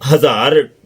1000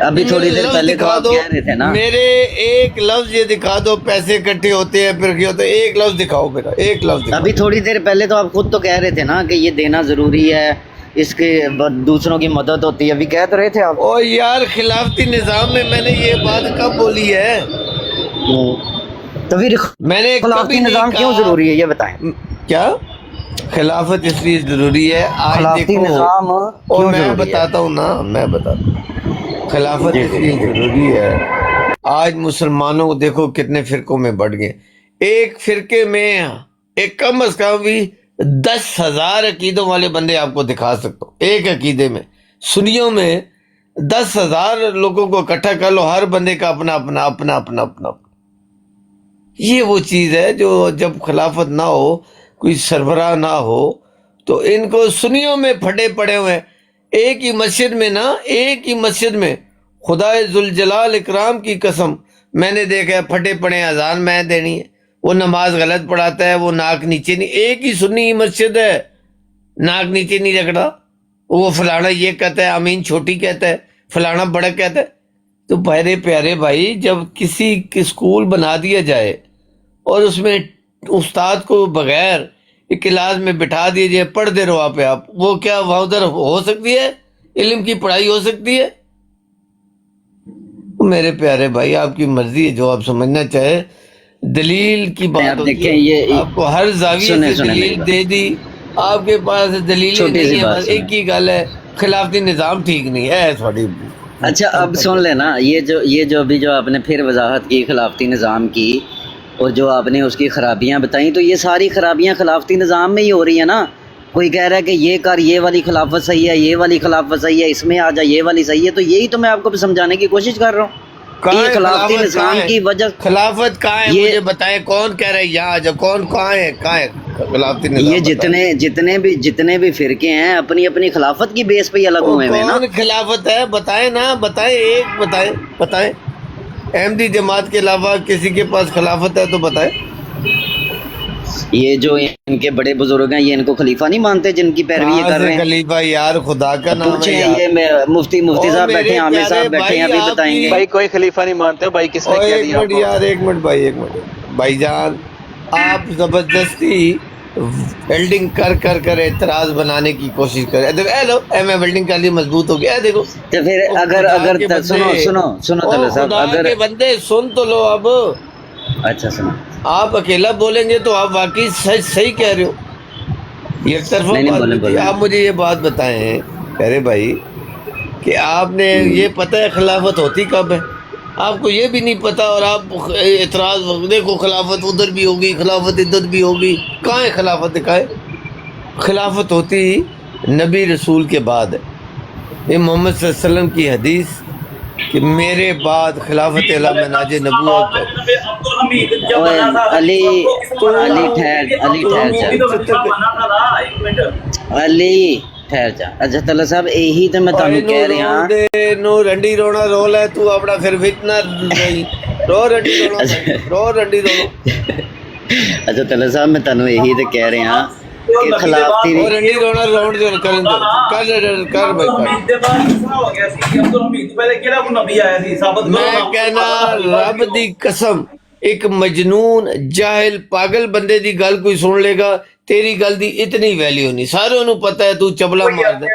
ابھی تھوڑی دیر لفظ پہلے تو دکھا آپ دو کہہ رہے تھے نا میرے، ایک لفظ یہ دکھا دو پیسے اکٹھے ہوتے ہیں پھر کیا ہوتا ہے، ایک لفظ دکھاؤ میرا، ایک لفظ دکھاؤ. ابھی تھوڑی دیر پہلے تو آپ خود تو کہہ رہے تھے نا کہ یہ دینا ضروری ہے، اس کے دوسروں کی مدد ہوتی ہے، ابھی کہہ تو رہے تھے آپ. او یار خلافتی نظام میں میں نے یہ بات کب بولی ہے؟ تو پھر میں نے خلافتی کبھی نہیں نظام کیوں کہا. ضروری ہے یہ بتائیں. کیا خلافت اس لیے ضروری ہے، آج خلافتی دیکھو، نظام اور کیوں میں ضروری ہے؟ بتاتا ہوں نا، میں بتاتا ہوں خلافت جی اس جی لیے جی ضروری ہے. آج مسلمانوں کو دیکھو کتنے فرقوں میں بڑھ گئے. ایک فرقے میں ایک کم از کم بھی 10,000 عقیدوں والے بندے آپ کو دکھا سکتا ہوں. ایک عقیدے میں سنیوں میں 10,000 لوگوں کو اکٹھا کر لو، ہر بندے کا اپنا اپنا اپنا اپنا اپنا. یہ وہ چیز ہے جو جب خلافت نہ ہو، کوئی سربراہ نہ ہو، تو ان کو سنیوں میں پھٹے پڑے ہوئے ہیں. ایک ہی مسجد میں نا، ایک ہی مسجد میں خدا ذوالجلال اکرام کی قسم میں نے دیکھا ہے پھٹے پڑے اذان میں دینی ہے، وہ نماز غلط پڑھاتا ہے، وہ ناک نیچے نہیں، ایک ہی سنی مسجد ہے، ناک نیچے نہیں رکھتا، وہ فلانا یہ کہتا ہے، امین چھوٹی کہتا ہے، فلانا بڑا کہتا ہے. تو پیارے پیارے بھائی، جب کسی اسکول بنا دیا جائے اور اس میں استاد کو بغیر ایک کلاس میں بٹھا دیے جائے، پڑھ دے رہو آپ، وہ کیا وہاں ادھر ہو سکتی ہے؟ علم کی پڑھائی ہو سکتی ہے؟ میرے پیارے بھائی آپ کی مرضی ہے، جو آپ سمجھنا چاہے. دلیل کی بات آپ ہوتی دیکھیں ہے، یہ آپ کو ہر زاویے سنیں سے سنیں میری دلیل بات، دے دی، آپ کے پاس دلیلیں چھوٹی سی نہیں ہیں، بات بس سنیں. ایک ہی گل ہے، خلافتی نظام ٹھیک نہیں ہے تھوڑی. اچھا اب سن لینا، یہ جو ابھی جو آپ نے پھر وضاحت کی خلافتی نظام کی، اور جو آپ نے اس کی خرابیاں بتائیں، تو یہ ساری خرابیاں خلافتی نظام میں ہی ہو رہی ہیں نا. کوئی کہہ رہا ہے کہ یہ کر، یہ والی خلافت صحیح ہے، یہ والی خلافت صحیح ہے، اس میں آ جا، یہ والی صحیح ہے. تو یہی تو میں آپ کو سمجھانے کی کوشش کر رہا ہوں کہ کہاں یہ ہے خلافتی خلافت؟ کہاں نظام ہے کی وجہ، خلافت؟ کہاں ہے؟ یہ مجھے بتائیں، کون کہہ رہا ہے یہاں جب، کون کہاں ہے؟ کہاں ہے خلافتی یہ نظام؟ بتائیں. جتنے بھی فرقے ہیں اپنی اپنی خلافت کی بیس پہ ہی الگ وہ ہوئے ہیں نا. کون خلافت ہے؟ بتائیں نا، بتائیں، ایک بتائیں، بتائیں. احمدی جماعت کے علاوہ کسی کے پاس خلافت ہے تو بتائیں. یہ جو ان کے بڑے بزرگ ہیں، یہ ان کو خلیفہ نہیں مانتے جن کی پیروی یہ کہاں کر سے رہے ہیں؟ خلیفہ یار؟ خدا کا نام ہے پوچھیں، یار. یہ مفتی او صاحب بیٹھے میرے ہیں، عامر پیارے صاحب بیٹھے ہیں، بھائی، ابھی آپ بتائیں کی، گے. بھائی کوئی خلیفہ نہیں مانتے ہو بھائی، کس او نے کہہ ایک دیا آپ منٹ کو؟ یار، ایک منٹ بھائی، ایک منٹ بھائی جان. آپ زبردستی ویلڈنگ کر اعتراض بنانے کی کوشش کریں. اے لو، اے میں ویلڈنگ کر لی، مضبوط ہو گیا. دے دیکھو. تو پھر او اگر خدا اگر کے بندے، سنو او طلعت صاحب، خدا اگر، کے بندے سن تو لو اب. اچھا سنو، آپ اکیلا بولیں گے تو آپ واقعی صحیح کہہ رہے ہو، یک طرفہ نہیں نہیں، بات بولیں بھی تھی. بولیں. آپ مجھے یہ بات بتائیں پیارے بھائی کہ آپ نے یہ پتہ ہے خلافت ہوتی کب ہے؟ آپ کو یہ بھی نہیں پتا، اور آپ اعتراض، دیکھو خلافت ادھر بھی ہوگی، خلافت ادھر بھی ہوگی. کہاں ہے خلافت؟ دکھائے. خلافت ہوتی نبی رسول کے بعد ہے. یہ محمد صلی اللہ علیہ وسلم کی حدیث کہ میرے بعد خلافت اعلیٰ مناج نبوت ہے. اوے علی، تو ٹھہر جا، چپ چپ. علی ٹھہر جا. اچھا طلعت صاحب، یہی تو میں اوے تمہیں نو کہہ رون رہا. دے، نو رنڈی رونا رول ہے، تو اپنا پھر فتنہ رہی. رو رنڈی رولو بھائی، رو رنڈی رولو. اچھا طلعت صاحب، میں تمہیں یہی تو کہہ رہا کہ خلافتی، اور رنڈی رونا راؤنڈ جو کریں دے، کر بھائی کر. میں کہنا رب دی قسم، ایک مجنون جاہل پاگل بندے دی گل کوئی سن لے گا، تیری گل دی اتنی ویلیو نہیں. ساروں نو پتہ ہے تو چبلا مار دے.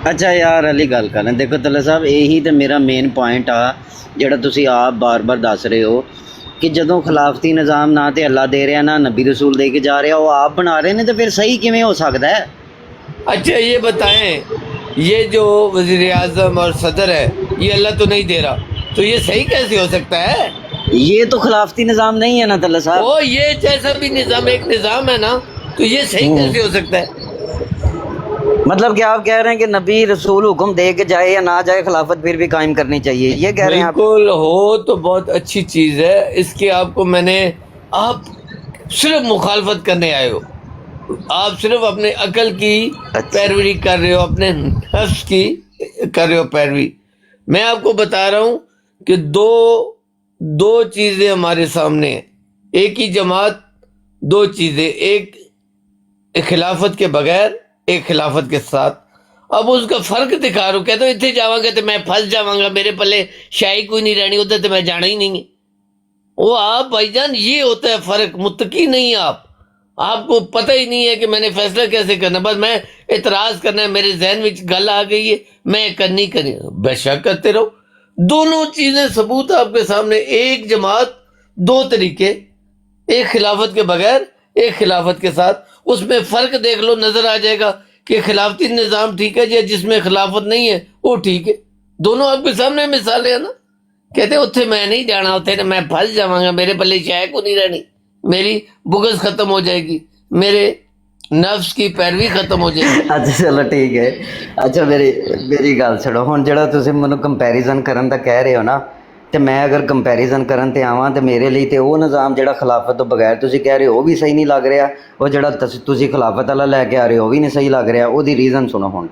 اچھا یار علی گل کریں. دیکھو طلعت صاحب، یہی تو میرا مین پوائنٹ آ جڑا تسی آپ بار بار دس رہے ہو کہ جدوں خلافتی نظام نہ تے اللہ دے رہا، نہ نبی رسول دے کے جا رہا، وہ آپ بنا رہے ہیں، تو پھر صحیح کیویں ہو سکتا ہے؟ اچھا یہ بتائیں، یہ جو وزیر اعظم اور صدر ہے، یہ اللہ تو نہیں دے رہا، تو یہ صحیح کیسے ہو سکتا ہے؟ یہ تو خلافتی نظام نہیں ہے نا طلعت صاحب. او یہ جیسا بھی نظام ایک نظام ہے نا، تو یہ صحیح کیسے ہو سکتا ہے؟ مطلب کہ آپ کہہ رہے ہیں کہ نبی رسول حکم دے کے جائے یا نہ جائے، خلافت پھر بھی قائم کرنی چاہیے، یہ کہہ رہے ہیں آپ؟ بالکل، ہو تو بہت اچھی چیز ہے. اس کے آپ کو میں نے، آپ صرف مخالفت کرنے آئے ہو، آپ صرف اپنے عقل کی اچھا پیروی کر رہے ہو، اپنے نفس کی کر رہے ہو پیروی. میں آپ کو بتا رہا ہوں کہ دو چیزیں ہمارے سامنے ہیں. ایک ہی جماعت، دو چیزیں، ایک خلافت کے بغیر، ایک خلافت کے ساتھ. اب اس کا فرق دکھا رہا ہوں، کہتے اتنے جاواں گا تو میں پھنس جاواں گا، میرے پلے شاہی کوئی نہیں رہنی، ادھر تو میں جانا ہی نہیں ہے۔ وہ آپ بھائی جان یہ ہوتا ہے فرق، متقی نہیں آپ کو پتہ ہی نہیں ہے کہ میں نے فیصلہ کیسے کرنا، بس میں اعتراض کرنا ہے، میرے ذہن میں گل آ گئی ہے میں کرنی بے شک کرتے رہو۔ دونوں چیزیں ثبوت آپ کے سامنے، ایک جماعت دو طریقے، ایک خلافت کے بغیر ایک خلافت کے ساتھ، اس میں فرق دیکھ لو، نظر آ جائے گا کہ خلافتی نظام ٹھیک ہے یا جس میں خلافت نہیں ہے وہ ٹھیک ہے۔ دونوں آپ کے سامنے مثالیں ہیں نا۔ کہتے اتھے میں نہیں جانا، اتھے میں پھنس جاواں گا، میرے پلے شے کو نہیں رہنی، میری بغض ختم ہو جائے گی، میرے نفس کی پیروی ختم ہو جائے گی۔ اچھا چلو ٹھیک ہے۔ اچھا میری گل چھڑو، ہن جڑا تسی مینوں کنپیریزن کرن دا کہہ رہے ہو نا، تے میں اگر کنپیریزن کرن تے آواں تے میرے لیے تے وہ نظام جڑا خلافت تو بغیر تسی کہہ رہے ہو وہ بھی صحیح نہیں لگ رہا، وہ جڑا تسی خلافت والا لے کے آ رہے ہو وہ بھی نہیں صحیح لگ رہا۔ وہ دی ریزن سنو ہن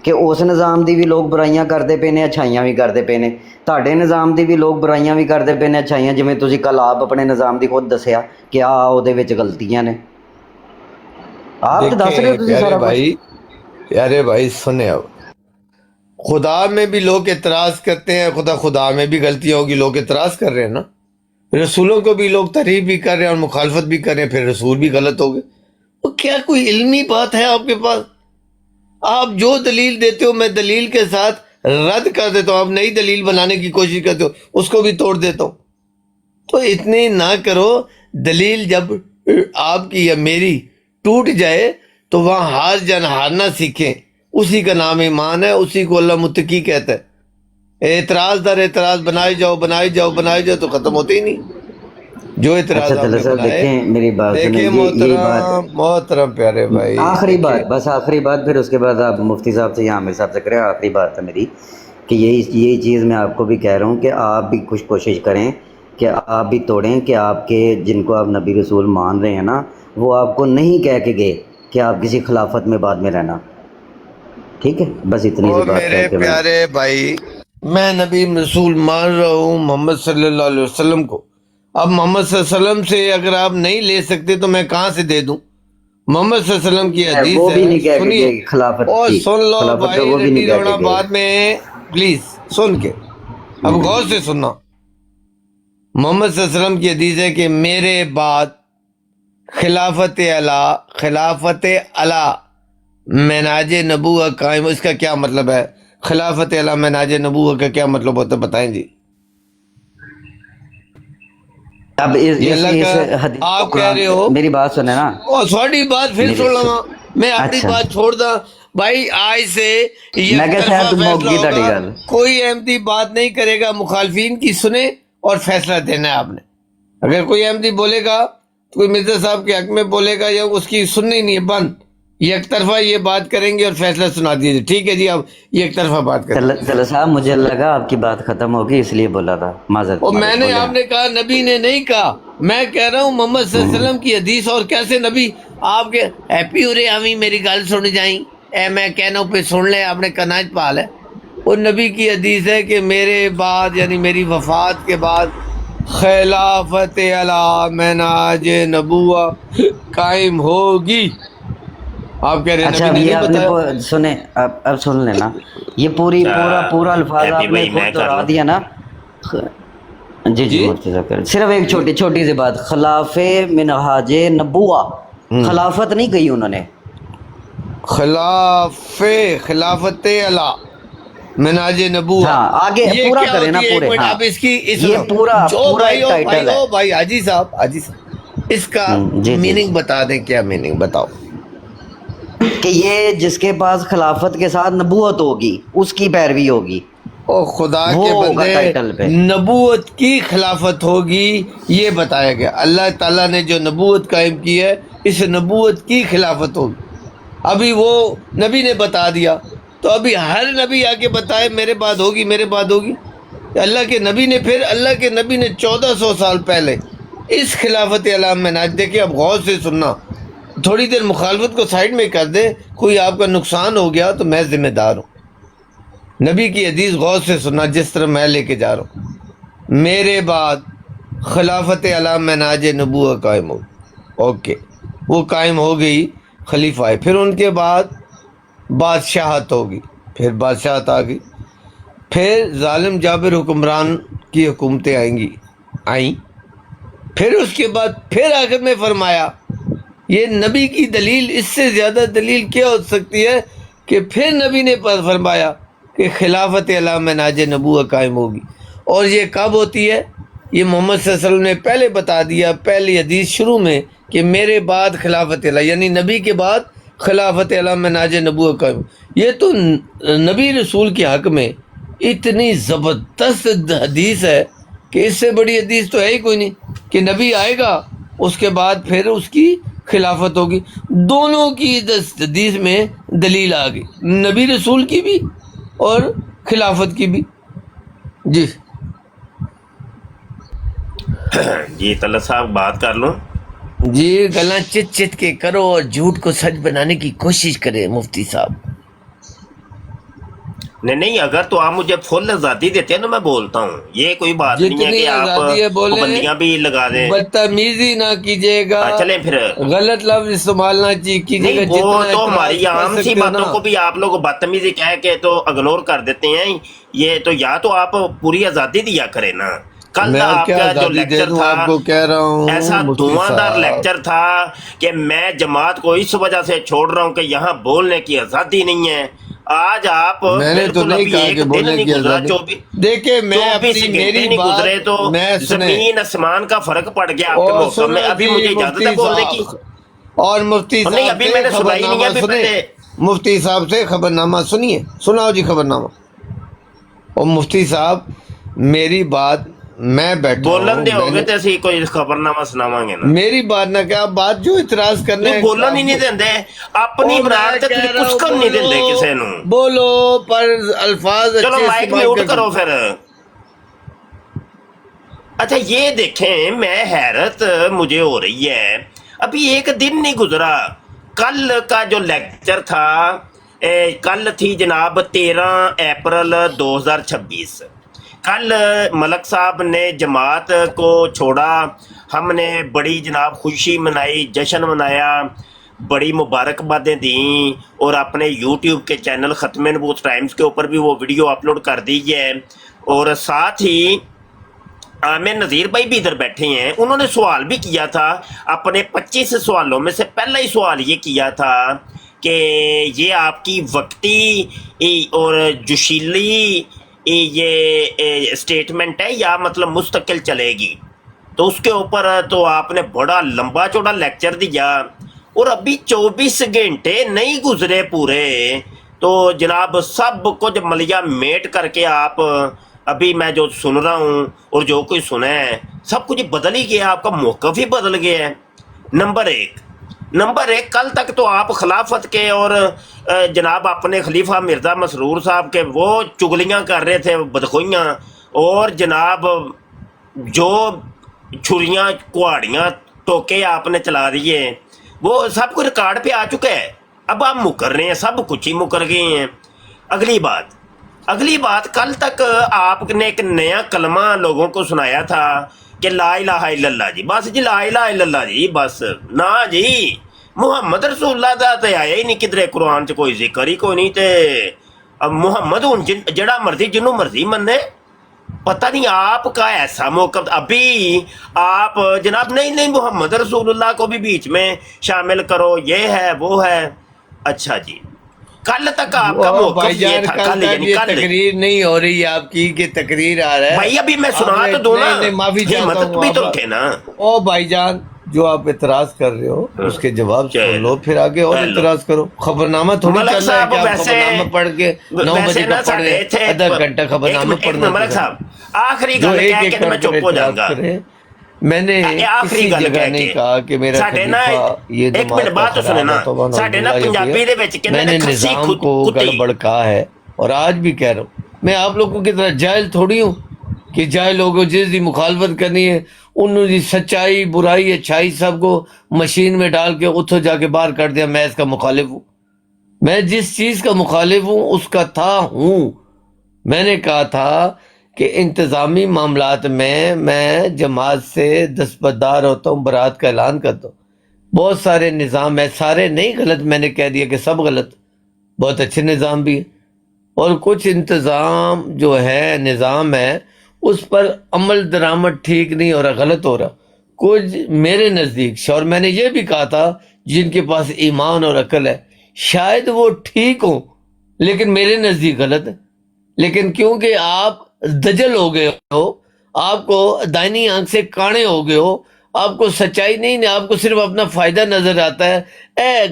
کہ اس نظام دی بھی لوگ برائیاں کرتے پے نے، اچھائیاں بھی کرتے پے نے، تہاڈے نظام دی بھی لوگ برائیاں بھی کرتے پے نے، اچھائیاں، جویں تسی کل آپ اپنے نظام دی خود دسیا کہ دے وچ غلطیاں نے، آپ تو دس رہے ہو تسی سارا کچھ۔ پیارے بھائی سنیں، اب خدا میں بھی لوگ اعتراض کرتے ہیں، خدا میں بھی غلطیاں ہوگی، لوگ اعتراض کر رہے ہیں نا، رسولوں کو بھی لوگ تعریف بھی کر رہے ہیں اور مخالفت بھی کر رہے ہیں، پھر رسول بھی غلط ہو گئے۔ وہ کیا کوئی علمی بات ہے آپ کے پاس؟ آپ جو دلیل دیتے ہو میں دلیل کے ساتھ رد کر دیتا ہوں، آپ نئی دلیل بنانے کی کوشش کرتے ہو اس کو بھی توڑ دیتا ہوں۔ تو اتنی نہ کرو، دلیل جب آپ کی یا میری ٹوٹ جائے تو وہاں ہار جان ہارنا سیکھیں، اسی کا نام ایمان ہے، اسی کو اللہ متقی کہتا ہے۔ اعتراض در اعتراض بنائی جاؤ تو ختم ہوتے ہی نہیں۔ جو اعتراض اچھا آپ چلو نے سر بنائے، دیکھیں میری بات سنیں، دیکھیں یہی بات محترم پیارے بھائی، آخری دیکھیں بات، بس آخری بات، پھر اس کے بعد آپ مفتی صاحب سے یا عامر صاحب سے کریں۔ آخری بات ہے میری کہ یہی چیز میں آپ کو بھی کہہ رہا ہوں کہ آپ بھی کچھ کوشش کریں کہ آپ بھی توڑیں کہ آپ کے جن کو آپ نبی رسول مان رہے ہیں نا، وہ آپ کو نہیں کہہ کے گئے کہ آپ کسی خلافت میں بعد میں رہنا، ٹھیک ہے؟ بس اتنی سی بات میرے کہہ کے میں پیارے بھائی، میں نبی رسول مان رہا ہوں محمد صلی اللہ علیہ وسلم کو۔ اب محمد صلی اللہ علیہ وسلم سے اگر آپ نہیں لے سکتے تو میں کہاں سے دے دوں؟ محمد صلی اللہ علیہ وسلم کی حدیث وہ بھی ہے، نہیں کہہ کے سنیے گئے خلافت اور کی، سن لو خلافت کا بھائی، وہ بھی نہیں رٹی کہہ روڑا کے گئے۔ بعد میں پلیز سن کے اب غور سے سننا۔ محمد صلی اللہ علیہ وسلم کی حدیث ہے کہ میرے بعد خلافت اعلیٰ مناج نبوت قائم۔ اس کا کیا مطلب ہے؟ خلافت اعلیٰ مناج نبوت کا کیا مطلب ہوتا ہے بتائیں جی؟ اب یہ اس اللہ کا حدیث کو آپ کہہ قرآن رہے سے، ہو، میری بات سنیں نا، اور سوڑی بات پھر میری سن لوں، میں اپنی اچھا بات چھوڑ دا بھائی، آج سے میں یک کہ طرفہ شاید فیصلہ موگی ہوگا، تہاڈی گل، کوئی احمدی بات نہیں کرے گا، مخالفین کی سنے اور فیصلہ دینا ہے آپ نے۔ اگر کوئی احمدی بولے گا، کوئی مرزا صاحب کے حق میں بولے گا یا اس کی سننی نہیں ہے، بند، یک طرفہ یہ بات کریں گے اور فیصلہ سنا دیجیے، ٹھیک ہے جی؟ آپ یک طرفہ بات کریں۔ چلو صاحب مجھے لگا آپ کی بات ختم ہوگی اس لیے بولا تھا، معذرت اور میں نے، بولے آپ نے کہا نبی نے نہیں کہا، میں کہہ رہا ہوں محمد صلی اللہ علیہ وسلم کی حدیث، اور کیسے نبی آپ کے ہیپی ہو رہے ہمیں میری گل سن جائیں، اے میں کہنا پہ سن لے، آپ نے کناج پال ہے۔ اور نبی کی حدیث ہے کہ میرے بعد یعنی میری وفات کے بعد خلافت اعلیٰ مناج نبوت قائم ہوگی۔ آپ کہہ رہے ہیں اچھا نبی اب نے یہ نہیں آپ نے بتایا؟ سنیں، اب سن لینا، یہ پورا الفاظ ہیپی آپ نے بھائی میں خود کر دہرا لوں؟ دیا نا۔ جی جی مفتی صاحب صرف ایک چھوٹی سی بات، خلاف منہاج نبوہ، خلافت نہیں کہی انہوں نے، خلافت اعلیٰ مناج نبوت، ہاں آگے یہ پورا کیا کرے نا ہوتی ہے؟ ایک پورے، منٹ، ہاں آپ اس کی یہ پورا ایک ٹائٹل ہے۔ بھائی حاجی صاحب اس کا جی میننگ بتا دیں، کیا میننگ بتاؤ؟ کہ یہ جس کے پاس خلافت کے ساتھ نبوت ہوگی اس کی پیروی ہوگی، او خدا وہ کے ہوگا بندے، ٹائٹل پہ۔ نبوت کی خلافت ہوگی یہ بتایا گیا، اللہ تعالیٰ نے جو نبوت قائم کی ہے اس نبوت کی خلافت ہوگی۔ ابھی وہ نبی نے بتا دیا، تو ابھی ہر نبی آ کے بتائے میرے بعد ہوگی، میرے بعد ہوگی۔ اللہ کے نبی نے، پھر اللہ کے نبی نے 1400 سال پہلے اس خلافت اعلیٰ میں ناج، دیکھیں اب غور سے سننا، تھوڑی دیر مخالفت کو سائڈ میں کر دے، کوئی آپ کا نقصان ہو گیا تو میں ذمہ دار ہوں۔ نبی کی حدیث غور سے سننا جس طرح میں لے کے جا رہا ہوں، میرے بعد خلافت اعلیٰ میں ناج نبوت قائم ہوگی، اوکے، وہ قائم ہو گئی، خلیفہ آئے، پھر ان کے بعد بادشاہت ہوگی، پھر بادشاہت آ گئی، پھر ظالم جابر حکمران کی حکومتیں آئیں، پھر اس کے بعد پھر آخر میں فرمایا، یہ نبی کی دلیل، اس سے زیادہ دلیل کیا ہو سکتی ہے کہ پھر نبی نے فرمایا کہ خلافت علی منہاج نبوت قائم ہوگی. اور یہ کب ہوتی ہے؟ یہ محمد صلی اللہ علیہ وسلم نے پہلے بتا دیا، پہلی حدیث شروع میں، کہ میرے بعد خلافت علی، یعنی نبی کے بعد خلافت علی منہاج نبوت قائم. یہ تو نبی رسول کے حق میں اتنی زبردست حدیث ہے کہ اس سے بڑی حدیث تو ہے ہی کوئی نہیں، کہ نبی آئے گا اس کے بعد پھر اس کی خلافت ہوگی. دونوں کی حدیث میں دلیل آ گئی، نبی رسول کی بھی اور خلافت کی بھی. جی جی طلعت صاحب بات کر لوں. جی گلاں چت چت کے کرو اور جھوٹ کو سچ بنانے کی کوشش کرے مفتی صاحب. نہیں اگر تو آپ مجھے فل آزادی دیتے ہیں نا میں بولتا ہوں، یہ کوئی بات نہیں ہے جتنی کہ آپ آزادی ہے بولیں، پابندیاں بھی لگا دیں. بدتمیزی نہ کیجیے گا، چلیں پھر. غلط لفظ استعمال نہ کیجیے نہیں گا. وہ جتنا تو اعتراض ہماری کر عام سی سکتے ہو باتوں نا. کو بھی آپ لوگ بدتمیزی کہہ کے تو اگنور کر دیتے ہیں. یہ تو یا تو آپ پوری آزادی دیا کریں نا. کل میں آپ کیا کا جو آزادی دے لیکچر دوں تھا آپ کو، کہہ رہا ہوں ایسا مفتی دھواں دار صاحب. لیکچر تھا کہ میں جماعت کو اس وجہ سے چھوڑ رہا ہوں کہ یہاں بولنے کی آزادی نہیں ہے. آج آپ میں نے تو بالکل نہیں ابھی کہا ایک کہ دن بولنے نہیں کی گزرا، آزادی. دیکھیں میں 24 اپنی گھنٹے میری نہیں گزرے بات تو میں سنیں. زمین آسمان کا فرق پڑ گیا آپ کے اور محکم میں. سنو ابھی جی مجھے اجازت ہے مفتی بولنے کی. صاحب، اور مفتی نہیں صاحب ابھی سے میں نے سنائی نہیں ہے، خبرنامہ ابھی سنیں. پہلے. مفتی صاحب سے خبرنامہ سنیے، سناؤ جی خبرنامہ. اور مفتی صاحب میری بات، میں بیٹھا بولن دے ہوں، میں ہوگے نے تو اسی کوئی خبرنامہ سناواں گے نا. میری بات نہ کیا بات جو اعتراض کرنے نہیں بولن ہی نہیں دیندے، اپنی برار تے تسی کچھ کر نہیں دیندے کسے نو. بولو پر الفاظ چلو اچھے مائک استعمال میوٹ کر. کرو پھر. اچھا یہ دیکھیں، میں حیرت مجھے ہو رہی ہے، ابھی ایک دن نہیں گزرا. کل کا جو لیکچر تھا، کل تھی جناب 13 اپریل 2026. کل ملک صاحب نے جماعت کو چھوڑا، ہم نے بڑی جناب خوشی منائی، جشن منایا، بڑی مبارکبادیں دیں، اور اپنے یوٹیوب کے چینل ختم نبوت ٹائمز کے اوپر بھی وہ ویڈیو اپلوڈ کر دی ہے. اور ساتھ ہی عامر نذیر بھائی بھی ادھر بیٹھے ہیں، انہوں نے سوال بھی کیا تھا. اپنے 25 سوالوں میں سے پہلا ہی سوال یہ کیا تھا کہ یہ آپ کی وقتی اور جوشیلی یہ اسٹیٹمنٹ ہے یا مطلب مستقل چلے گی. تو اس کے اوپر تو آپ نے بڑا لمبا چوڑا لیکچر دیا، اور ابھی 24 گھنٹے نہیں گزرے پورے تو جناب سب کچھ ملیا میٹ کر کے آپ، ابھی میں جو سن رہا ہوں اور جو کوئی سنا ہے سب کچھ بدل ہی گیا، آپ کا موقف ہی بدل گیا ہے. نمبر ایک کل تک تو آپ خلافت کے اور جناب اپنے خلیفہ مرزا مسرور صاحب کے وہ چگلیاں کر رہے تھے، بدخوئیاں، اور جناب جو چھریاں کہاڑیاں ٹوکے آپ نے چلا دیے وہ سب کچھ ریکارڈ پہ آ چکا ہے. اب آپ مکر رہے ہیں، سب کچھ ہی مکر گئے ہیں. اگلی بات کل تک آپ نے ایک نیا کلمہ لوگوں کو سنایا تھا کہ لا الہ الا اللہ. جی بس جی، لا الہ الا اللہ جی بس نا جی. محمد رسول اللہ دا تے آیا ہی نہیں کدھر، قرآن چ کوئی ذکر ہی کوئی نہیں. تے اب محمد ہوں جڑا مرضی جنوں مرضی منے، پتہ نہیں آپ کا ایسا موقف. ابھی آپ جناب نہیں محمد رسول اللہ کو بھی بیچ میں شامل کرو، یہ ہے وہ ہے. اچھا جی، کل تک آپ کا بھائی موقف یہ جان تھا، کل کل تک یعنی یہ کل. تقریر نہیں ہو رہی آپ کی کہ تقریر آ رہا ہے. بھائی ابھی میں سنا آپ نے تو دوں نا، نہیں معافی چاہتا مدد ہوں بھی تو آپ. رکھے نا. او بھائی جان جو آپ اعتراض کر رہے ہو اس کے جواب سن لو، پھر آگے اور ہیلو اعتراض کرو. خبرنامہ تھوڑی ملک چل رہا ہے صاحب، کہ آپ خبرنامہ پڑھ کے 9 بجے کا نا پڑھ رہے ساڈے ہیں، تھے آدھا گھنٹہ ایک خبرنامہ منٹ پڑھنا ملک چاہیے. صاحب آخری جو گل ایک کہہ ایک کے کر میں کر چپ ہو جاؤں اعتراض گا. کریں. میں نے آخری کسی گل جگہ کہہ نہیں کے کہا کہ میرا ساڈے نا خلیفہ یہ ایک منٹ جماعت کا بات تو سنے خراب نا، ہے. توبہ ساڈے نا اللہ پنجابی دے وچ کہندے میں نے نے کھسی نظام کو کتی. گڑبڑ کہا ہے، اور آج بھی کہہ رہا ہوں. میں آپ لوگوں کی طرح جاہل تھوڑی ہوں کہ جاہل لوگوں جس دی مخالفت کرنی ہے انہوں دی سچائی برائی اچھائی سب کو مشین میں ڈال کے اتھو جا کے باہر کر دیا. میں اس کا مخالف ہوں، میں جس چیز کا مخالف ہوں اس کا تھا ہوں. میں نے کہا تھا کہ انتظامی معاملات میں جماعت سے دستبردار ہوتا ہوں، برات کا اعلان کرتا ہوں. بہت سارے نظام ہے، سارے نہیں غلط، میں نے کہہ دیا کہ سب غلط. بہت اچھے نظام بھی ہیں، اور کچھ انتظام جو ہے نظام ہے اس پر عمل درآمد ٹھیک نہیں ہو رہا، غلط ہو رہا. کچھ میرے نزدیک، اور میں نے یہ بھی کہا تھا جن کے پاس ایمان اور عقل ہے شاید وہ ٹھیک ہوں لیکن میرے نزدیک غلط ہے. لیکن کیونکہ آپ دجل ہو گئے ہو، آپ کو دائنی آنکھ سے کانے ہو گئے ہو، آپ کو سچائی نہیں، آپ کو صرف اپنا فائدہ نظر آتا ہے.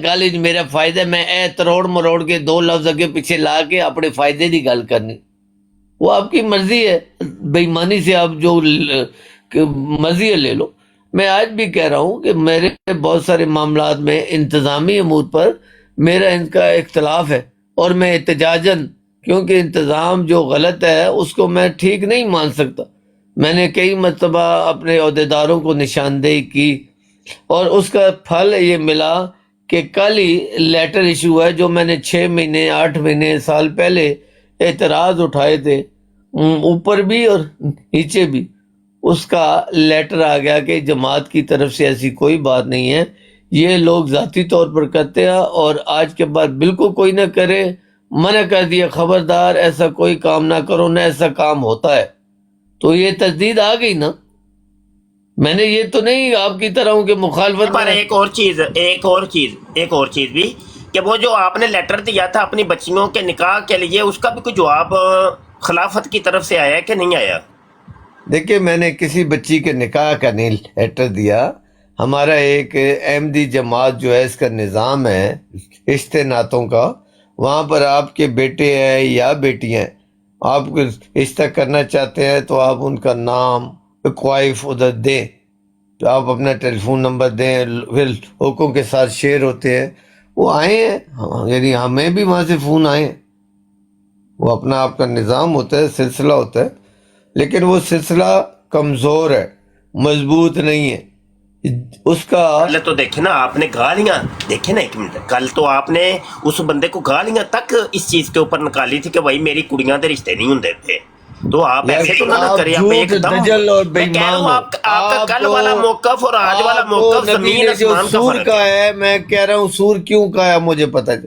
گالج میرا فائدہ، میں تروڑ مروڑ کے دو لفظ اگے پیچھے لا کے اپنے فائدے دی گل کرنی، وہ آپ کی مرضی ہے. بےایمانی سے آپ جو مرضی ہے لے لو. میں آج بھی کہہ رہا ہوں کہ میرے بہت سارے معاملات میں انتظامی امور پر میرا ان کا اختلاف ہے، اور میں احتجاجاً، کیونکہ انتظام جو غلط ہے اس کو میں ٹھیک نہیں مان سکتا. میں نے کئی مرتبہ اپنے عہدیداروں کو نشاندہی کی اور اس کا پھل یہ ملا کہ کل ہی لیٹر ایشو ہے جو میں نے 6 مہینے 8 مہینے سال پہلے اعتراض اٹھائے تھے، اوپر بھی اور نیچے بھی، اس کا لیٹر آ گیا کہ جماعت کی طرف سے ایسی کوئی بات نہیں ہے، یہ لوگ ذاتی طور پر کرتے ہیں اور آج کے بعد بالکل کوئی نہ کرے. منع کر دیا، خبردار ایسا کوئی کام نہ کرو، نہ ایسا کام ہوتا ہے. تو یہ تجدید آ گئی نا. میں نے یہ تو نہیں آپ کی طرح ہوں کہ مخالفت پر ایک اور چیز بھی کہ وہ جو آپ نے لیٹر دیا تھا اپنی بچیوں کے نکاح کے لیے، اس کا بھی کوئی جواب خلافت کی طرف سے آیا کہ نہیں آیا؟ دیکھیے، میں نے کسی بچی کے نکاح کا نہیں لیٹر دیا. ہمارا ایک احمدی جماعت جو ہے اس کا نظام ہے رشتے ناتوں کا، وہاں پر آپ کے بیٹے ہیں یا بیٹیاں ہیں، آپ رشتہ کرنا چاہتے ہیں تو آپ ان کا نام کوائف ادھر دیں، تو آپ اپنا ٹیلی فون نمبر دیں، پھر لوگوں کے ساتھ شیئر ہوتے ہیں. وہ آئے ہیں، یعنی ہمیں بھی وہاں سے فون آئے ہیں. وہ اپنا آپ کا نظام ہوتا ہے، سلسلہ ہوتا ہے، لیکن وہ سلسلہ کمزور ہے، مضبوط نہیں ہے. اس کا کل تو دیکھیں نا آپ نے گالیاں، دیکھیں نا ایک منٹ، کل تو آپ نے اس بندے کو گالیاں تک اس چیز کے اوپر نکالی تھی کہ بھائی میری کڑیاں دے رشتے نہیں ہوندے تھے. تو آپ ایسے تو نہ کریں، آپ ایک دم، دجل اور میں کہہ رہا بےایمان ہوں آپ کا کل والا موقف اور آج والا موقف زمین جو آسمان کا سور فرق کا ہے. ہے، میں کہہ رہا ہوں سور کیوں کا ہے مجھے پتہ ہے.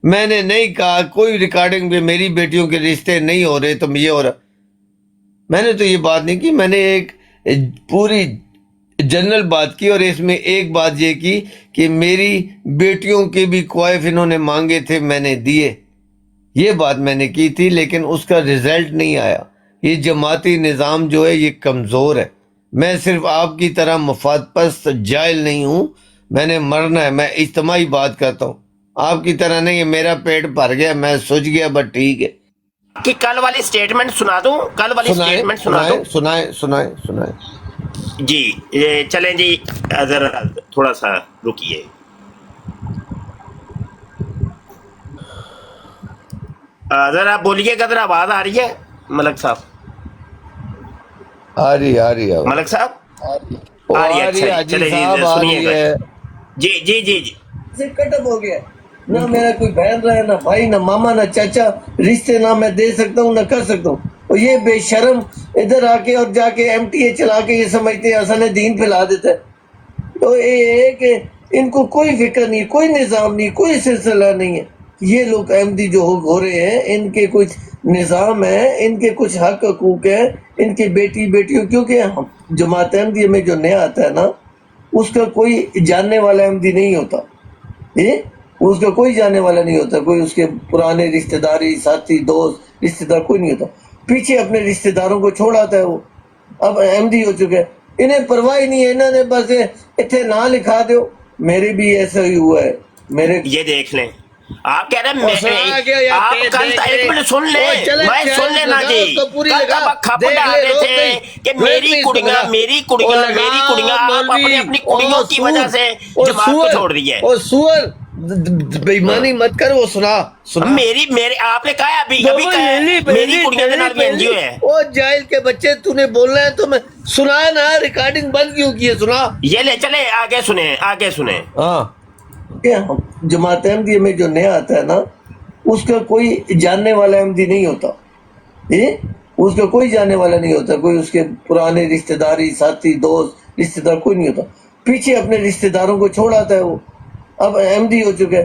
میں نے نہیں کہا کوئی ریکارڈنگ میں میری بیٹیوں کے رشتے نہیں ہو رہے تو یہ ہو رہا. میں نے تو یہ بات نہیں کی، میں نے ایک پوری جنرل بات کی، اور اس میں ایک بات یہ کی کہ میری بیٹیوں کے بھی کوائف انہوں نے مانگے تھے، میں نے دیے. یہ بات میں نے کی تھی، لیکن اس کا رزلٹ نہیں آیا. یہ جماعتی نظام جو ہے یہ کمزور ہے. میں صرف آپ کی طرح مفاد پرست جاہل نہیں ہوں، میں نے مرنا ہے، میں اجتماعی بات کرتا ہوں. آپ کی طرح نہیں ہے میرا پیٹ بھر گیا میں سوچ گیا بس ٹھیک ہے. کہ کل والی سٹیٹمنٹ سنا دوں، کل والی سنائیں سٹیٹمنٹ سنا دوں. سنائیں سنائیں سنائیں. جی چلیں جی، ذرا تھوڑا سا رکیے. ذرا بولیے گا، ذرا آواز آ رہی ہے ملک صاحب؟ آ رہی ہے ملک صاحب وہ آ رہی ہے؟ آ رہی ہے، اچھا حاجی چلے جی صاحب آ سنیے رہی گا. ہے. جی جی جی جی سے کٹپ ہو گیا، نہ میرا کوئی بہن رہا ہے، نہ بھائی، نہ ماما، نہ چاچا، رشتے نہ میں دے سکتا ہوں نہ کر سکتا ہوں. اور یہ بے شرم ادھر آ کے اور جا کے ایم ٹی اے چلا کے یہ سمجھتے ہیں حسن دین پھیلا دیتا ہے. تو یہ ہے کہ ان کو کوئی فکر نہیں، کوئی نظام نہیں، کوئی سلسلہ نہیں ہے. یہ لوگ احمدی جو ہو رہے ہیں ان کے کچھ نظام ہے، ان کے کچھ حق حقوق ہے، ان کی بیٹیوں، کیونکہ جماعت احمدی میں جو نیا آتا ہے نا اس کا کوئی جاننے والا احمدی نہیں ہوتا. اس کا کوئی جانے والا نہیں ہوتا، کوئی اس کے پرانے رشتہ داری ساتھی دوست رشتہ دار کوئی نہیں ہوتا. پیچھے اپنے رشتہ داروں کو چھوڑ آتا ہے. وہ اب احمدی ہو چکے ہیں، انہیں پرواہ ہی نہیں ہے، انہوں نے بس اتنے نہ لکھا دو. میرے بھی ایسا ہی ہوا ہے. میرے یہ دیکھ لیں، آپ کہہ رہے ہیں آپ کل ایک منٹ سن لیں، میں سن لینا جی. کل تب کھپ ڈال رہے تھے کہ میری کڑیاں آپ اپنی کڑیوں کی وجہ سے جماعت کو چھوڑ دی ہے. اور سور بےایمانی مت کر. وہ سنا میری آپ نے کہا ابھی کہا میری کڑیاں کے نال بین جی ہوئے ہیں. او جاہل کے بچے، تو نے بولنا ہے تو میں سنا نا. ریکارڈنگ بند کیوں کی ہے؟ سنا. یہ لے چلے آگے سنیں. ہاں، جماعت احمدی میں جو نیا آتا ہے نا اس کا کوئی جاننے والا احمدی نہیں ہوتا. اس کا کوئی جاننے والا نہیں ہوتا، کوئی اس کے پرانے رشتہ داری ساتھی دوست رشتہ دار کوئی نہیں ہوتا. پیچھے اپنے رشتہ داروں کو چھوڑ آتا ہے. وہ اب احمدی ہو چکے ہیں،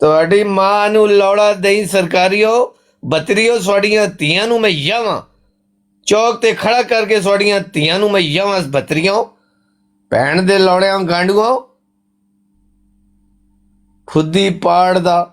ਤੁਹਾਡੀ ਮਾਂ ਨੂੰ ਲੌੜਾ ਦਈ ਸਰਕਾਰੀਓ ਬਤਰੀਓ, ਤੁਹਾਡੀਆਂ ਧੀਆਂ ਨੂੰ ਮੈਂ ਯਾਵਾਂ ਚੌਕ ਤੇ ਖੜਾ ਕਰਕੇ, ਤੁਹਾਡੀਆਂ ਧੀਆਂ ਨੂੰ ਮੈਂ ਯਾਵਾਂ ਬਤਰੀਓ, ਭੈਣ ਦੇ ਲੌੜਿਆਂ ਗਾਂਡੂਓ ਖੁੱਦੀ ਪਾੜ ਦਾ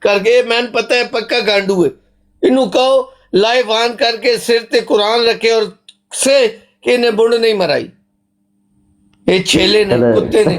ਕਰਕੇ, ਮੈਨੂੰ ਪਤਾ ਹੈ ਪੱਕਾ ਗਾਂਡੂ ਹੈ। ਇਹਨੂੰ ਕਹੋ ਲਾਈਵ ਆਨ ਕਰਕੇ ਸਿਰ ਤੇ ਕੁਰਾਨ ਰੱਖੇ ਔਰ ਸੇ ਕਿ ਇਹਨੇ ਬੁੰਡ ਨਹੀਂ ਮਰਾਈ। ਇਹ ਛੇਲੇ ਨੇ, ਕੁੱਤੇ ਨੇ,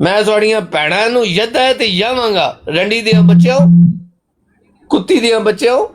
ਮੈਂ ਤੁਹਾਡੀਆਂ ਭੈਣਾਂ ਨੂੰ ਯੱਦਾ ਹੈ ਤੇ ਜਾਵਾਂਗਾ, ਰੰਡੀ ਦੀਆਂ ਬੱਚਿਓ, ਕੁੱਤੀ ਦੀਆਂ ਬੱਚਿਓ,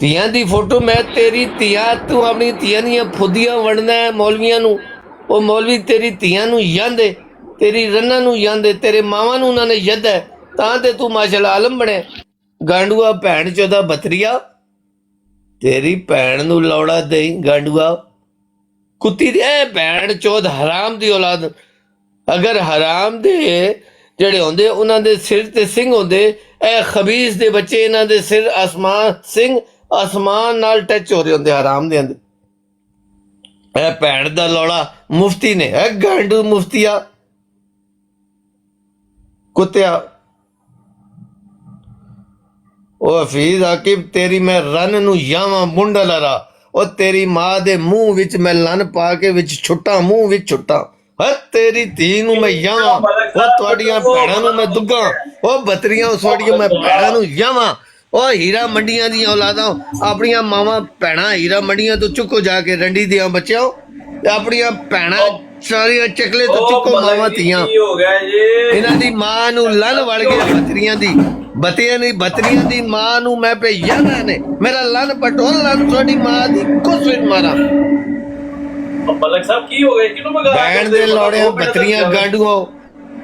ਧੀਆਂ ਦੀ ਫੋਟੋ ਮੈਂ ਤੇਰੀ ਧੀਆਂ, ਤੂੰ ਆਪਣੀ ਧੀਆਂ ਦੀਆਂ ਫੁੱਦੀਆਂ ਵੰਡਣਾ ਹੈ ਮੌਲਵੀਆਂ ਨੂੰ। ਉਹ ਮੌਲਵੀ ਤੇਰੀ ਧੀਆਂ ਨੂੰ ਜਾਂਦੇ, ਤੇਰੀ ਰੰਨਾਂ ਨੂੰ ਜਾਂਦੇ, ਤੇਰੇ ਮਾਵਾਂ ਨੂੰ ਉਹਨਾਂ ਨੇ ਯੱਦ ਹੈ ਤਾਂ ਤੇ ਤੂੰ ਮਾਸ਼ਾਅੱਲਾ ਆਲਮ ਬਣਿਆ। ਗਾਂਡੂਆ ਭੈਣ ਚੋਦਾ ਬਤਰੀਆ, ਤੇਰੀ ਭੈਣ ਨੂੰ ਲੌੜਾ ਦੇਈ ਗਾਂਡੂਆ ਕੁੱਤੀ ਦੇ ਭੈਣ ਚੋਦ ਹਰਾਮ ਦੀ ਔਲਾਦ। ਅਗਰ ਹਰਾਮ ਦੇ ਜਿਹੜੇ ਹੁੰਦੇ ਉਹਨਾਂ ਦੇ ਸਿਰ ਤੇ ਸਿੰਘ ਹੁੰਦੇ, ਇਹ ਖਬੀਜ਼ ਦੇ ਬੱਚੇ ਇਹਨਾਂ ਦੇ ਸਿਰ ਆਸਮਾਨ ਸਿੰਘ ਆਸਮਾਨ ਨਾਲ ਟੱਚ ਹੋ ਰਹੇ ਹੁੰਦੇ ਹਰਾਮ ਦੇ ਅੰਦਰ। ਇਹ ਭੈਣ ਦਾ ਲੌੜਾ ਮੁਫਤੀ ਨੇ, ਇਹ ਗਾਂਡੂ ਮੁਫਤੀਆ ਕੁੱਤਿਆ। ਉਹ ਹਫੀਜ਼ ਆਕਿਬ ਤੇਰੀ ਮੈਂ ਰਨ ਨੂੰ ਜਾਵਾਂ ਮੁੰਡਾ ਲਰਾ, ਉਹ ਤੇਰੀ ਮਾਂ ਦੇ ਮੂੰਹ ਵਿੱਚ ਮੈਂ ਲਨ ਪਾ ਕੇ ਵਿੱਚ ਛੁੱਟਾਂ, ਮੂੰਹ ਵਿੱਚ ਛੁੱਟਾਂ। ਹੈ ਤੇਰੀ ਧੀ ਨੂੰ ਮੈਂ ਜਾਵਾਂ, ਉਹ ਤੁਹਾਡੀਆਂ ਭੈਣਾਂ ਨੂੰ ਮੈਂ ਦੁੱਗਾ, ਉਹ ਬਤਰੀਆਂ ਤੁਹਾਡੀਆਂ ਮੈਂ ਭੈਣਾਂ ਨੂੰ ਜਾਵਾਂ। ਉਹ ਹੀਰਾ ਮੰਡੀਆਂ ਦੀਆਂ ਔਲਾਦਾਂ, ਆਪਣੀਆਂ ਮਾਵਾਂ ਭੈਣਾਂ ਹੀਰਾ ਮੰਡੀਆਂ ਤੋਂ ਚੁੱਕੋ ਜਾ ਕੇ ਰੰਡੀ ਦੀਆਂ ਬੱਚਿਓ, ਤੇ ਆਪਣੀਆਂ ਭੈਣਾਂ ਸਾਰੀਆਂ ਚਕਲੇ ਤੋਂ ਚੁੱਕੋ ਮਾਵਾਂ ਧੀਆਂ। ਇਹਨਾਂ ਦੀ ਮਾਂ ਨੂੰ ਲਨ ਵੜ ਗਿਆ ਬਤਰੀਆਂ ਦੀ, ਬਤਰੀਆਂ ਦੀ ਮਾਂ ਨੂੰ ਮੈਂ ਪੇ ਜਾਣਾ ਨੇ, ਮੇਰਾ ਲਨ ਪਟੋਲ ਲਨ ਤੁਹਾਡੀ ਮਾਂ ਦੀ ਕੁਛ ਵੀ ਮਾਰਾਂ। ਮਲਕ ਸਾਹਿਬ ਕੀ ਹੋ ਗਏ, ਕਿਹਨੂੰ ਮਗਾ ਭੈਣ ਦੇ ਲੌੜਿਆਂ ਬਤਰੀਆਂ ਗਾਂਡੂਓ।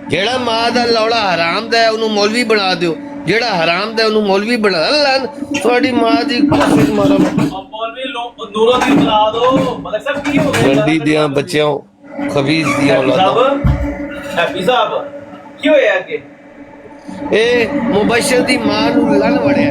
ਜਿਹੜਾ ਮਾਂ ਦਾ ਲੌੜਾ ਹਰਾਮ ਦਾ ਹੈ ਉਹਨੂੰ ਮੌਲਵੀ ਬਣਾ ਦਿਓ, ਜਿਹੜਾ ਹਰਾਮ ਦਾ ਉਹਨੂੰ ਮੌਲਵੀ ਬਣਾ ਲਨ ਤੁਹਾਡੀ ਮਾਂ ਦੀ ਕੁਛ ਵੀ ਮਾਰਾਂ। ਮੌਲਵੀ ਨੂਰੋ ਦੀ ਬੁਲਾ ਦੋ। ਮਲਕ ਸਾਹਿਬ ਕੀ ਹੋ ਗਏ, ਰੰਡੀ ਦੀਆਂ ਬੱਚਿਆਂ ਖਬੀਜ਼ ਦੀਆਂ ਔਲਾਦਾਂ। ਹੈਪੀ ਸਾਹਿਬ ਕੀ ਹੋਇਆ ਅੱਗੇ? ਇਹ ਮੁਬਸ਼ਰ ਦੀ ਮਾਂ ਨੂੰ ਲਨ ਵੜਿਆ।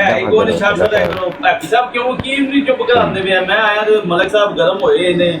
ਇਹ ਕੋ ਨਹੀਂ ਛੱਡ ਸਕਦਾ ਕਰੋ। ਹੈਪੀ ਸਾਹਿਬ ਕਿਉਂ ਕੀ ਨਹੀਂ ਚੁੱਪ ਕਰਾਉਂਦੇ ਪਿਆ? ਮੈਂ ਆਇਆ ਤੇ ਮਲਕ ਸਾਹਿਬ ਗਰਮ ਹੋਏ ਇਹਨੇ।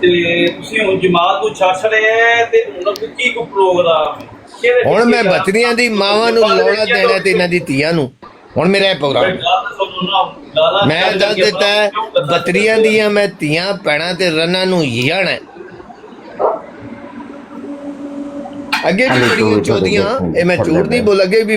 ਤੇ ਤੁਸੀਂ ਹੁਣ ਜਮਾਤ ਨੂੰ ਛੱਡ ਛੜਿਆ ਤੇ ਹੁਣ ਕੀ ਕੋ ਪ੍ਰੋਗਰਾਮ ਹੁਣ ਮੈਂ ਬਤਰੀਆਂ ਦੀ ਮਾਵਾਂ ਨੂੰ ਲੋੜਾ ਦੇਣਾ ਤੇ ਇਹਨਾਂ ਦੀ ਧੀਆਂ ਨੂੰ ਹੁਣ ਮੇਰਾ ਇਹ ਪ੍ਰੋਗਰਾਮ ਮੈਂ ਦੱਸ ਦਿੱਤਾ ਹੈ, ਬਤਰੀਆਂ ਦੀਆਂ ਮੈਂ ਧੀਆਂ ਭੈਣਾਂ ਤੇ ਰੰਨਾਂ ਨੂੰ ਯਾਣਾ ਅੱਗੇ ਵੀ ਬੜੀਆਂ ਚੋਦੀਆਂ ਇਹ ਮੈਂ ਝੂਠ ਨਹੀਂ ਬੋਲ ਅੱਗੇ ਵੀ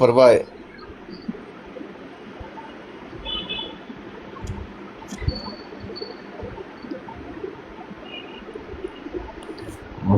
ਪਰਵਾਹ ਹੈ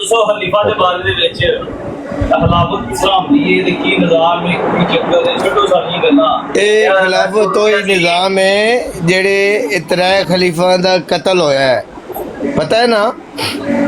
ਦੱਸੋ ਖਲੀਫਾ ਦੇ ਬਾਰੇ ਦੇ ਵਿੱਚ ਖਿਲਾਫਤ ਇਸਲਾਮ ਦੀ ਇਹ ਕੀ ਨਿਜ਼ਾਮ ਹੈ ਕੀ ਚੱਕਰ ਹੈ ਛੱਡੋ ਸਾਰੀਆਂ ਗੱਲਾਂ ਇਹ ਖਿਲਾਫਤ ਤੋਂ ਹੀ ਨਿਜ਼ਾਮ ਹੈ ਜਿਹੜੇ ਇਤਰਾ ਖਲੀਫਾ ਦਾ ਕਤਲ ਹੋਇਆ ਹੈ ਪਤਾ ਹੈ ਨਾ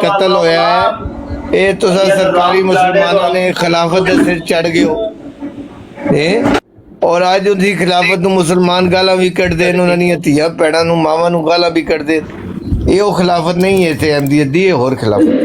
ਕਤਲ ਹੋਇਆ ਹੈ ਇਹ ਤੁਸੀਂ ਸਰਕਾਰੀ ਮੁਸਲਮਾਨਾਂ ਨੇ ਖਿਲਾਫਤ ਦੇ ਸਿਰ ਚੜ ਗਏ ਹੋ ਔਰ ਅੱਜ ਉਹਦੀ ਖਿਲਾਫਤ ਨੂੰ ਮੁਸਲਮਾਨ ਗਾਲਾਂ ਵੀ ਕੱਢਦੇ ਨੇ ਉਹਨਾਂ ਦੀਆਂ ਧੀਆਂ ਭੈਣਾਂ ਨੂੰ ਮਾਵਾਂ ਨੂੰ ਗਾਲਾਂ ਵੀ ਕੱਢਦੇ ਇਹ ਉਹ ਖਿਲਾਫਤ ਨਹੀਂ ਹੈ ਤੇ ਅਹਿਮਦੀਅਤ ਦੀ ਇਹ ਹੋਰ ਖਿਲਾਫਤ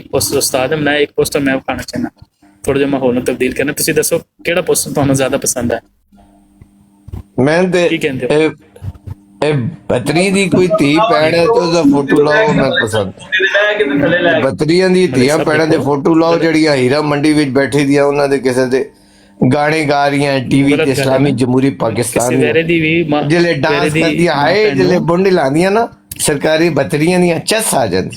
ਇੱਕ ਪੋਸਟਰ ਉਸਤਾਦ ਹੈ ਮੈਂ ਇੱਕ ਪੋਸਟਰ ਮੈਂ ਵਿਖਾਣਾ ਚਾਹੁੰਦਾ ਥੋੜਾ ਜਿਹਾ ਮਾਹੌਲ ਨੂੰ ਤਬਦੀਲ ਕਰਨਾ ਤੁਸੀਂ ਦੱਸੋ ਕਿਹੜਾ ਪੋਸਟਰ ਤੁਹਾਨੂੰ ਜ਼ਿਆਦਾ ਪਸੰਦ ਹੈ ਮੈਂ ਤੇ ਕੀ ਕਹਿੰਦੇ ਹੋ ਇਹ ਬਤਰੀ ਦੀ ਕੋਈ ਧੀ ਭੈਣ ਹੈ ਤੇ ਉਹਦਾ ਫੋਟੋ ਲਾਓ ਮੈਂ ਪਸੰਦ ਬਤਰੀਆਂ ਦੀ ਧੀਆਂ ਭੈਣਾਂ ਦੇ ਫੋਟੋ ਲਾਓ ਜਿਹੜੀਆਂ ਹੀਰਾ ਮੰਡੀ ਵਿੱਚ ਬੈਠੀ ਦੀਆਂ ਉਹਨਾਂ ਦੇ ਕਿਸੇ ਦੇ ਗਾਣੇ ਗਾ ਰਹੀਆਂ ਟੀਵੀ ਤੇ ਇਸਲਾਮੀ ਜਮਹੂਰੀ ਪਾਕਿਸਤਾਨ ਜਿਹੜੇ ਡਾਂਸ ਕਰਦੀਆਂ ਹਾਏ ਜਿਹੜੇ ਬੁੰਡ ਲਾਉਂਦੀਆਂ ਨਾ ਸਰਕਾਰੀ ਬਤਰੀਆਂ ਦੀਆਂ ਚੱਸ ਆ ਜਾਂਦੀ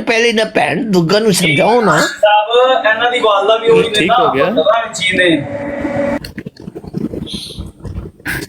ਪਹਿਲੇ ਨਾ ਭੈਣ ਦੁੱਗਾ ਨੂੰ ਸਮਝਾਓ ਨਾ ਸਾਹਿਬ ਇਹਨਾਂ ਦੀ ਵਾਲਦਾ ਵੀ ਹੋਈ ਨੇ ਠੀਕ ਹੋ ਗਿਆ। ਜੀ ਨੇ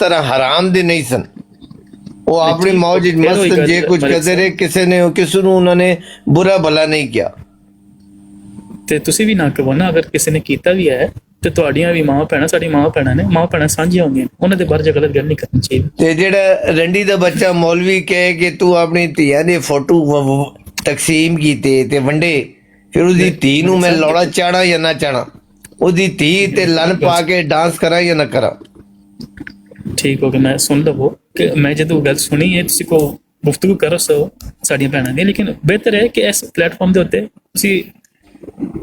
ਤਰ੍ਹਾਂ ਹਰਾਮ ਦੇ ਨਹੀਂ ਸਨ ਉਹ ਆਪਣੀ ਮੌਜ ਵਿੱਚ ਮਸਤ ਜੇ ਕੁਝ ਕਰਦੇ ਰਹੇ ਕਿਸੇ ਨੇ ਕਿਸੇ ਨੂੰ ਉਹਨਾਂ ਨੇ ਬੁਰਾ ਭਲਾ ਨਹੀਂ ਕਿਹਾ ਤੇ ਤੁਸੀਂ ਵੀ ਨਾ ਕਹੋ ਨਾ ਅਗਰ ਕਿਸੇ ਨੇ ਕੀਤਾ ਵੀ ਹੈ ਤੇ ਤੁਹਾਡੀਆਂ ਵੀ ਮਾਂ ਭੈਣਾਂ ਸਾਡੀ ਮਾਂ ਭੈਣਾਂ ਨੇ ਮਾਂ ਭੈਣਾਂ ਸਾਂਝੀਆਂ ਹੁੰਦੀਆਂ ਨੇ ਉਹਨਾਂ ਦੇ ਬਾਰੇ ਜੇ ਗਲਤ ਗੱਲ ਨਹੀਂ ਕਰਨੀ ਚਾਹੀਦੀ ਤੇ ਜਿਹੜਾ ਰੰਡੀ ਦਾ ਬੱਚਾ ਮੌਲਵੀ ਕਹੇ ਕਿ ਤੂੰ ਆਪਣੀ ਧੀਆਂ ਦੇ ਫੋਟੋ ਤਕਸੀਮ ਕੀਤੇ ਤੇ ਵੰਡੇ ਫਿਰ ਉਹਦੀ ਧੀ ਨੂੰ ਮੈਂ ਲੋੜਾ ਚਾੜਾ ਜਾਂ ਨਾ ਚਾੜਾ ਉਹਦੀ ਧੀ ਤੇ ਲਨ ਪਾ ਕੇ ਡਾਂਸ ਕਰਾਂ ਜਾਂ ਨਾ ਕਰਾਂ ਠੀਕ ਹੋ ਗਿਆ ਮੈਂ ਸੁਣ ਲਵੋ ਕਿ ਮੈਂ ਜਦੋਂ ਗੱਲ ਸੁਣੀ ਹੈ ਤੁਸੀਂ ਕੋ ਗੁਫ਼ਤਗੂ ਕਰੋ ਸੋ ਸਾਡੀਆਂ ਭੈਣਾਂ ਦੀ ਲੇਕਿਨ ਬਿਹਤਰ ਹੈ ਕਿ ਇਸ ਪਲੇਟਫਾਰਮ ਦੇ ਉੱਤੇ ਤੁਸੀਂ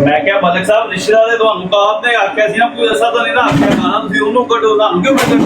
ਮੈਂ ਕਿਹਾ ਮਲਿਕ ਸਾਹਿਬ ਰਿਸ਼ਤੇਦਾਰ ਦੇ ਤੁਹਾਨੂੰ ਕਾਬ ਨੇ ਆਖਿਆ ਸੀ ਨਾ, ਕੋਈ ਐਸਾ ਤਾਂ ਨਹੀਂ ਨਾ ਆਖਿਆ ਗਾਣਾ ਤੁਸੀਂ ਉਹਨੂੰ ਕੱਢੋ, ਤੁਹਾਨੂੰ ਕਿਉਂ ਕੱਢੋ,